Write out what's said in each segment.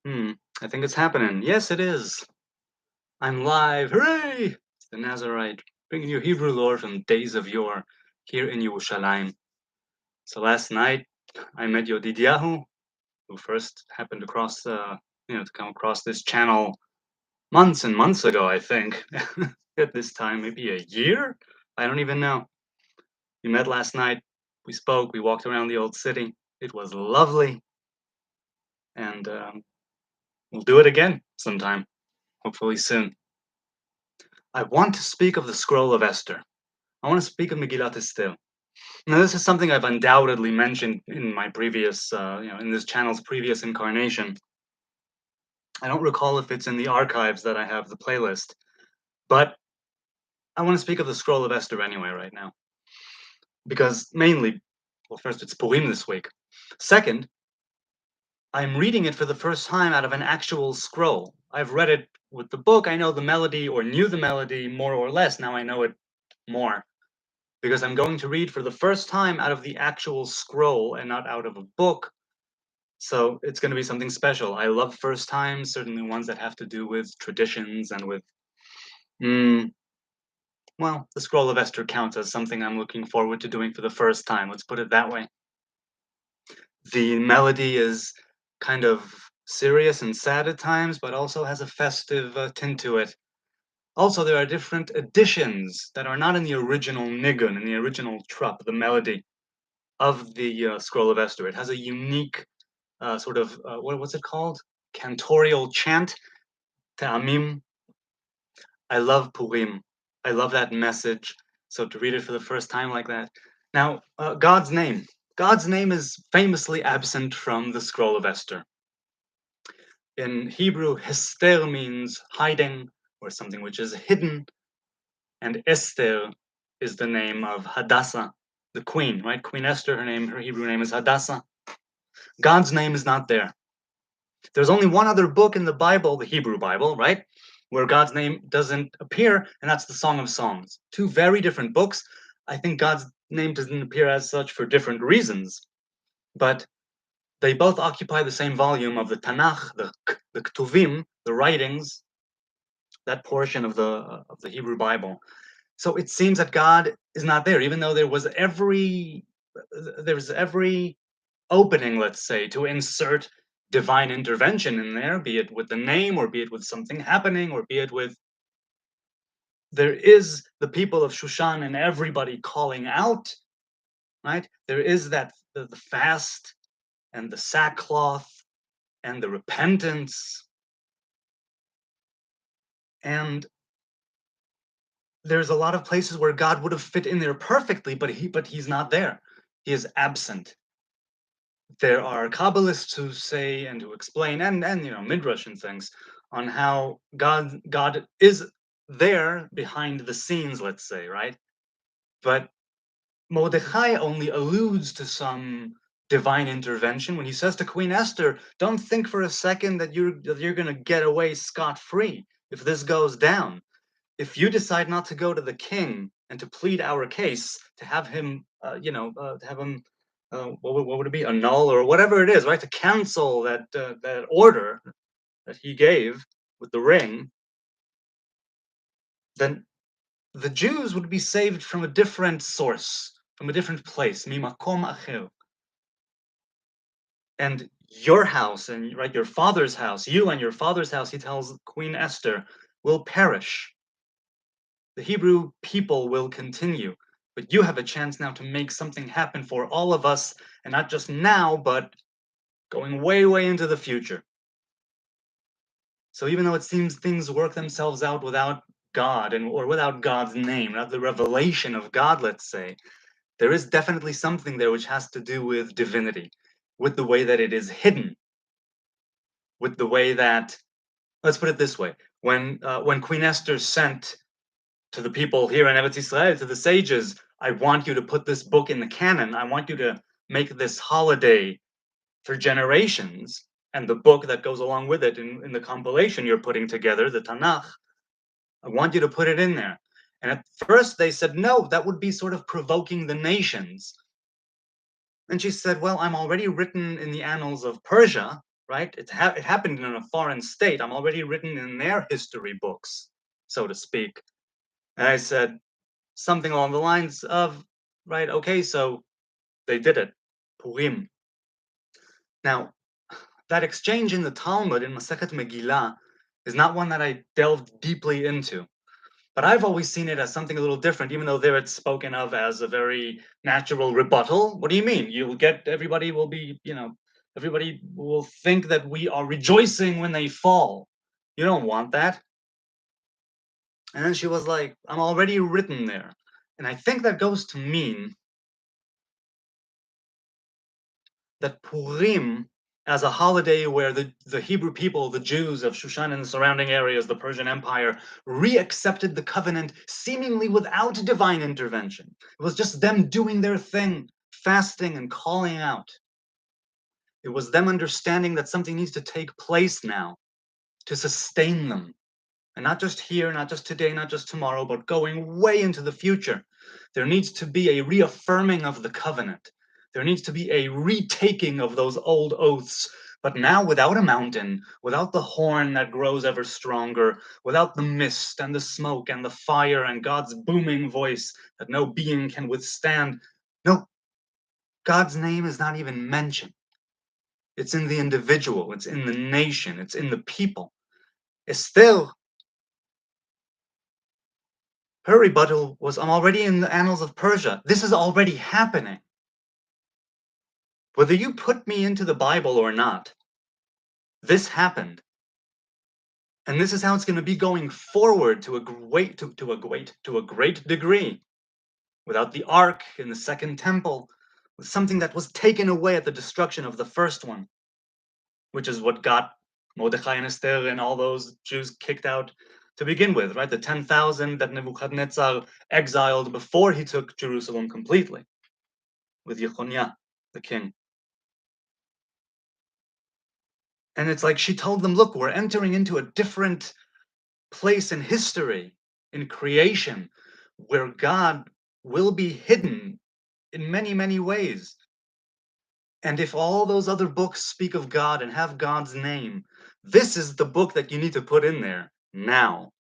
Hmm, I think it's happening. Yes, it is. I'm live. Hooray! It's the Nazarite, bringing you Hebrew lore from days of yore here in Yerushalayim. So last night, I met Yodidiahu, who first happened to to come across this channel months and months ago, I think. At this time, maybe a year? I don't even know. We met last night. We spoke. We walked around the old city. It was lovely, and we'll do it again sometime, hopefully soon. I want to speak of the Scroll of Esther. I want to speak of Megillat Esther. Now, this is something I've undoubtedly mentioned in my previous, in this channel's previous incarnation. I don't recall if it's in the archives that I have the playlist, but I want to speak of the Scroll of Esther anyway right now, because mainly, well, first it's Purim this week. Second, I'm reading it for the first time out of an actual scroll. I've read it with the book. I know the melody or knew the melody more or less. Now I know it more, because I'm going to read for the first time out of the actual scroll and not out of a book. So it's going to be something special. I love first times, certainly ones that have to do with traditions and with, mm, well, the Scroll of Esther counts as something I'm looking forward to doing for the first time. Let's put it that way. The melody is kind of serious and sad at times, but also has a festive tint to it. Also, there are different editions that are not in the original nigun, in the original trup, the melody of the Scroll of Esther. It has a unique what's it called? Cantorial chant, Ta'amim. I love Purim. I love that message. So to read it for the first time like that. Now, God's name. God's name is famously absent from the Scroll of Esther. In Hebrew, Hester means hiding or something which is hidden, and Esther is the name of Hadassah, the queen, right? Queen Esther, her Hebrew name is Hadassah. God's name is not there. There's only one other book in the Bible, the Hebrew Bible, right, where God's name doesn't appear, and that's the Song of Songs. Two very different books. I think God's name doesn't appear as such for different reasons, but they both occupy the same volume of the Tanakh, the Ketuvim, the writings, that portion of the Hebrew Bible. So it seems that God is not there, even though there's every opening, let's say, to insert divine intervention in there, be it with the name, or be it with something happening, or be it with there is the people of Shushan and everybody calling out, right? There is that the fast and the sackcloth and the repentance, and there's a lot of places where God would have fit in there perfectly, but he's not there. He is absent. There are Kabbalists who say and who explain, and Midrash and things, on how God is there behind the scenes, let's say, right? But Mordechai only alludes to some divine intervention when he says to Queen Esther, "Don't think for a second that you're going to get away scot-free if this goes down. If you decide not to go to the king and to plead our case, to have him, to have him, what would it be, annul or whatever it is, right? To cancel that order that he gave with the ring, then the Jews would be saved from a different source, from a different place, mimakom acher. And your house and right, your father's house, you and your father's house, he tells Queen Esther, will perish. The Hebrew people will continue, but you have a chance now to make something happen for all of us, and not just now, but going way, way into the future. So even though it seems things work themselves out without God or without God's name, without the revelation of God, let's say, there is definitely something there which has to do with divinity, with the way that it is hidden, with the way that, let's put it this way, when Queen Esther sent to the people here in Eretz Israel, to the sages, I want you to put this book in the canon. I want you to make this holiday for generations. And the book that goes along with it in the compilation you're putting together, the Tanakh, I want you to put it in there. And at first they said, no, that would be sort of provoking the nations. And she said, well, I'm already written in the annals of Persia, right? It happened in a foreign state. I'm already written in their history books, so to speak. And I said something along the lines of, right, okay, so they did it. Purim. Now, that exchange in the Talmud in Masechet Megillah is not one that I delved deeply into. But I've always seen it as something a little different, even though there it's spoken of as a very natural rebuttal. What do you mean? You'll get everybody will be, everybody will think that we are rejoicing when they fall. You don't want that. And then she was like, I'm already written there. And I think that goes to mean that Purim, as a holiday where the Hebrew people, the Jews of Shushan and the surrounding areas, the Persian Empire, reaccepted the covenant seemingly without divine intervention. It was just them doing their thing, fasting and calling out. It was them understanding that something needs to take place now to sustain them. And not just here, not just today, not just tomorrow, but going way into the future. There needs to be a reaffirming of the covenant. There needs to be a retaking of those old oaths, but now without a mountain, without the horn that grows ever stronger, without the mist and the smoke and the fire and God's booming voice that no being can withstand. No, God's name is not even mentioned. It's in the individual, it's in the nation, it's in the people. Esther, her rebuttal was, I'm already in the annals of Persia. This is already happening. Whether you put me into the Bible or not, this happened. And this is how it's going to be going forward to a great degree. Without the ark in the second temple, with something that was taken away at the destruction of the first one, which is what got Mordechai and Esther and all those Jews kicked out to begin with, right? The 10,000 that Nebuchadnezzar exiled before he took Jerusalem completely, with Yechoniah, the king. And it's like she told them, look, we're entering into a different place in history, in creation, where God will be hidden in many, many ways. And if all those other books speak of God and have God's name, this is the book that you need to put in there now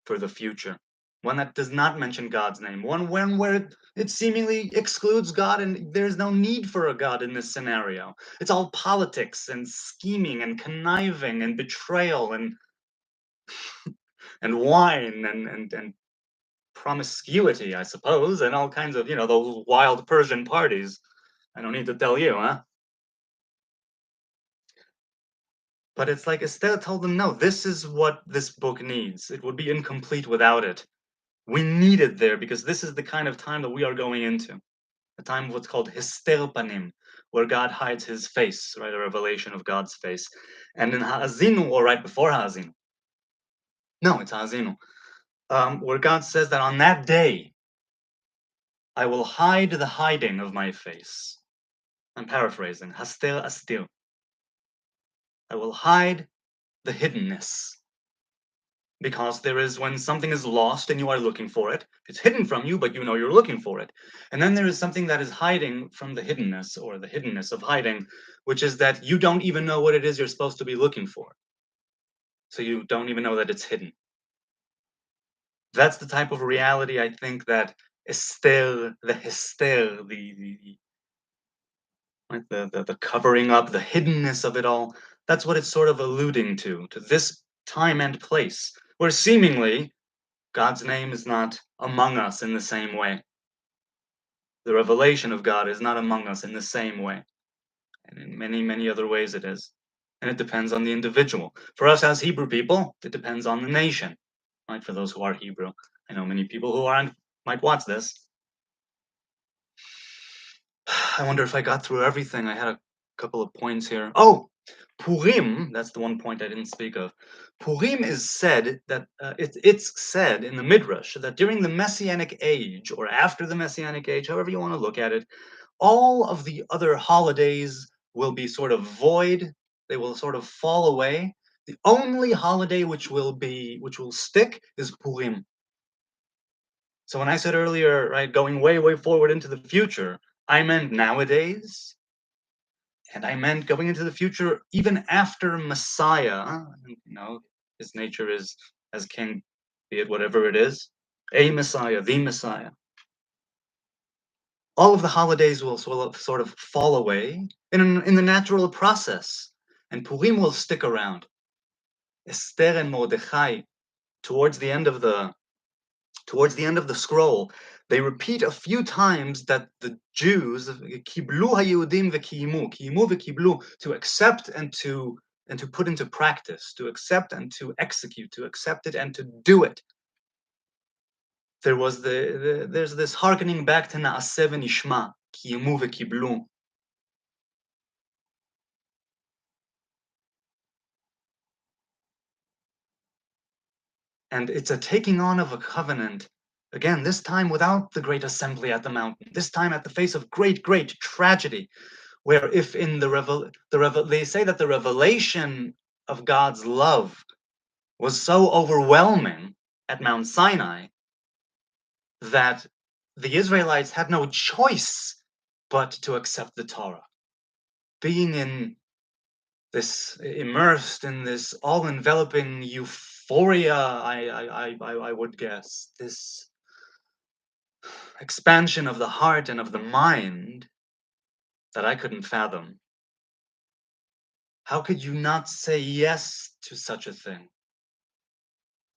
for the future. One that does not mention God's name, one where it seemingly excludes God and there's no need for a God in this scenario. It's all politics and scheming and conniving and betrayal and wine and promiscuity, I suppose, and all kinds of, those wild Persian parties. I don't need to tell you, huh? But it's like Esther told them, no, this is what this book needs. It would be incomplete without it. We need it there because this is the kind of time that we are going into. A time of what's called Hester Panim, where God hides his face, right? A revelation of God's face. And in Ha'azinu, or right before Ha'azinu. No, it's Ha'azinu. Where God says that on that day, I will hide the hiding of my face. I'm paraphrasing. Haster astir. I will hide the hiddenness. Because there is when something is lost and you are looking for it, it's hidden from you, but you know you're looking for it. And then there is something that is hiding from the hiddenness, or the hiddenness of hiding, which is that you don't even know what it is you're supposed to be looking for. So you don't even know that it's hidden. That's the type of reality I think that Esther, the Hester, the covering up, the hiddenness of it all, that's what it's sort of alluding to this time and place, where seemingly God's name is not among us in the same way. The revelation of God is not among us in the same way. And in many, many other ways it is. And it depends on the individual. For us as Hebrew people, it depends on the nation. Right? For those who are Hebrew. I know many people who aren't might watch this. I wonder if I got through everything. I had a couple of points here. Oh, Purim, that's the one point I didn't speak of. Purim is said that it's said in the Midrash that during the Messianic age, or after the Messianic age, however you want to look at it, all of the other holidays will be sort of void. They will sort of fall away. The only holiday which will stick is Purim. So when I said earlier, right, going way, way forward into the future, I meant nowadays. And I meant going into the future even after Messiah. His nature is as king, be it whatever it is, a Messiah, the Messiah. All of the holidays will sort of fall away in the natural process, and Purim will stick around. Esther and Mordechai, towards the end of the scroll, they repeat a few times that the Jews, kiblu haYehudim v'kiblu, to accept and to put into practice, to accept and to execute, to accept it and to do it. There's this hearkening back to Naaseh v'nishma, kiyimu v'kiblu. And it's a taking on of a covenant, again, this time without the great assembly at the mountain, this time at the face of great, great tragedy, where if in they say that the revelation of God's love was so overwhelming at Mount Sinai that the Israelites had no choice but to accept the Torah. Being immersed in this all-enveloping euphoria, I would guess, this expansion of the heart and of the mind that I couldn't fathom. How could you not say yes to such a thing?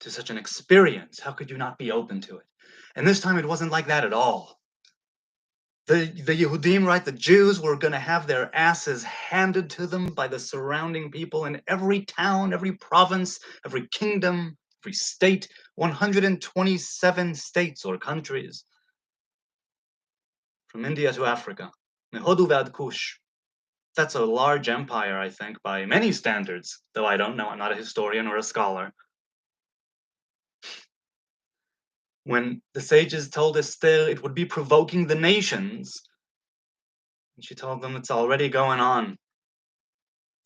To such an experience? How could you not be open to it? And this time it wasn't like that at all. The Yehudim, right, the Jews, were going to have their asses handed to them by the surrounding people in every town, every province, every kingdom, every state, 127 states or countries, from India to Africa, Mehodu ועד Kush. That's a large empire, I think, by many standards, though I don't know, I'm not a historian or a scholar. When the sages told Esther it would be provoking the nations, and she told them it's already going on.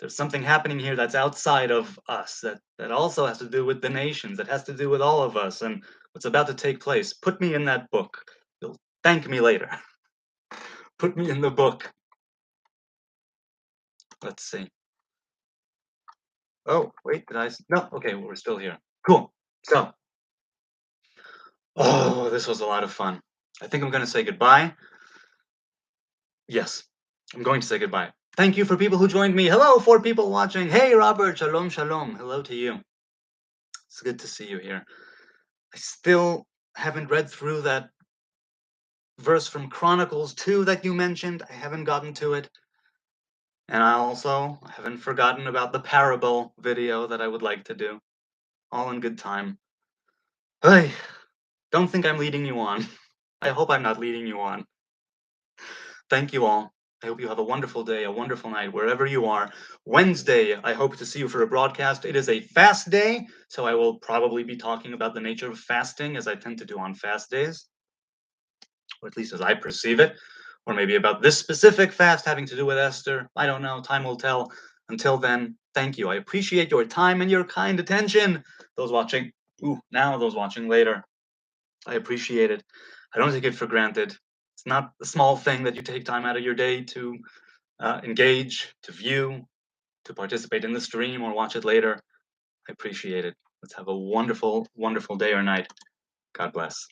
There's something happening here that's outside of us, that also has to do with the nations, that has to do with all of us, and what's about to take place. Put me in that book. You'll thank me later. Put me in the book. Let's see. Oh, wait, no, okay, we're still here. Cool. So, oh, this was a lot of fun. I think I'm going to say goodbye. Yes, I'm going to say goodbye. Thank you for people who joined me. Hello, 4 people watching. Hey, Robert, shalom, shalom. Hello to you. It's good to see you here. I still haven't read through that verse from Chronicles 2 that you mentioned. I haven't gotten to it. And I also haven't forgotten about the parable video that I would like to do. All in good time. Hey, don't think I'm leading you on. I hope I'm not leading you on. Thank you all. I hope you have a wonderful day, a wonderful night, wherever you are. Wednesday, I hope to see you for a broadcast. It is a fast day, so I will probably be talking about the nature of fasting, as I tend to do on fast days, or at least as I perceive it, or maybe about this specific fast having to do with Esther. I don't know. Time will tell. Until then, thank you. I appreciate your time and your kind attention. Those watching now, those watching later, I appreciate it. I don't take it for granted. It's not a small thing that you take time out of your day to engage, to view, to participate in the stream or watch it later. I appreciate it. Let's have a wonderful, wonderful day or night. God bless.